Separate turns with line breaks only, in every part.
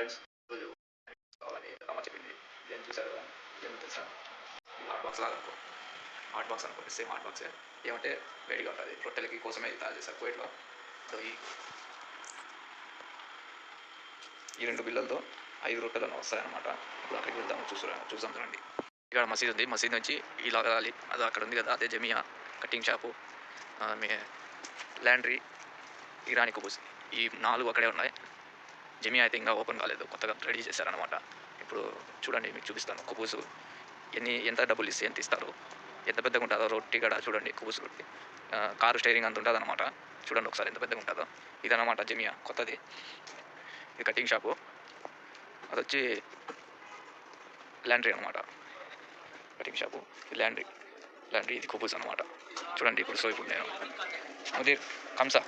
Friends రోజు కావాలని అమ్మ చెప్పింది. నేను చూసారు కదా ఏమో తెలుసా, హాట్ బాక్స్ లాగా అనుకో, హాట్ బాక్స్ అనుకో, సేమ్ హాట్ బాక్సే. ఏమంటే వేడిగా ఉంటుంది, రొట్టెలకి కోసమే ఇది తయారు చేస్తారు కువైట్లో. సో ఈ 2 బిల్లలతో 5 రొట్టెలను వస్తాయన్నమాట. ఇప్పుడు అక్కడికి వెళ్దాము, చూసాం రండి. ఇక్కడ మసీద్ ఉంది, మసీద్ నుంచి ఇలా వెళ్ళాలి. అది అక్కడ ఉంది కదా, అదే Jamia cutting shop, laundry, Irani కుబూస్, ఈ 4 అక్కడే ఉన్నాయి. జమియా అయితే ఇంకా ఓపెన్ కాలేదు, కొత్తగా రెడీ చేశారనమాట. ఇప్పుడు చూడండి, మీకు చూపిస్తాను కుబూసు ఎంత డబ్బులు ఇస్తే ఎంత ఇస్తారు, ఎంత పెద్దగా ఉంటుందో రొట్టి కూడా చూడండి. కుబూసు రొట్టి కారు స్టైరింగ్ అంత ఉంటుంది అనమాట. చూడండి ఒకసారి ఎంత పెద్దగా ఉంటుందో. ఇదన్నమాట జమియా కొత్తది. ఇది కటింగ్ షాపు, అది వచ్చి ల్యాండ్రీ అనమాట. కటింగ్ షాపు ల్యాండ్రీ, ఇది కుబూస్ అనమాట. చూడండి ఇప్పుడు నేను ముదీర్ కంసా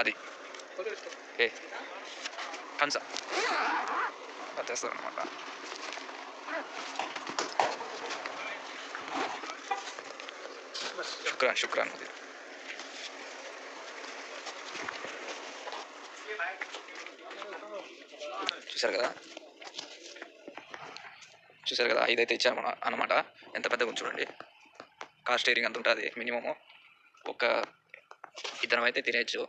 అది కంసా తెస్తారు అనమాట. శుక్రాన్ ముదీర్. చూసారు కదా 5 అయితే ఇచ్చాము అనమాట. ఎంత పెద్దగా చూడండి. కార్ స్టీరింగ్ అంత ఉంటుంది మినిమము. ఒక ఇద్దరం అయితే తినేయచ్చు,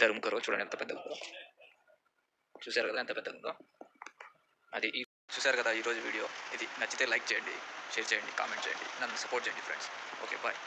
2-3 చూడండి ఎంత పెద్దగా ఉందో. చూసారు కదా ఎంత పెద్దగా ఉందో. అది చూసారు కదా ఈరోజు వీడియో. ఇది నచ్చితే లైక్ చేయండి, షేర్ చేయండి, కామెంట్ చేయండి, నన్ను సపోర్ట్ చేయండి ఫ్రెండ్స్. Okay bye.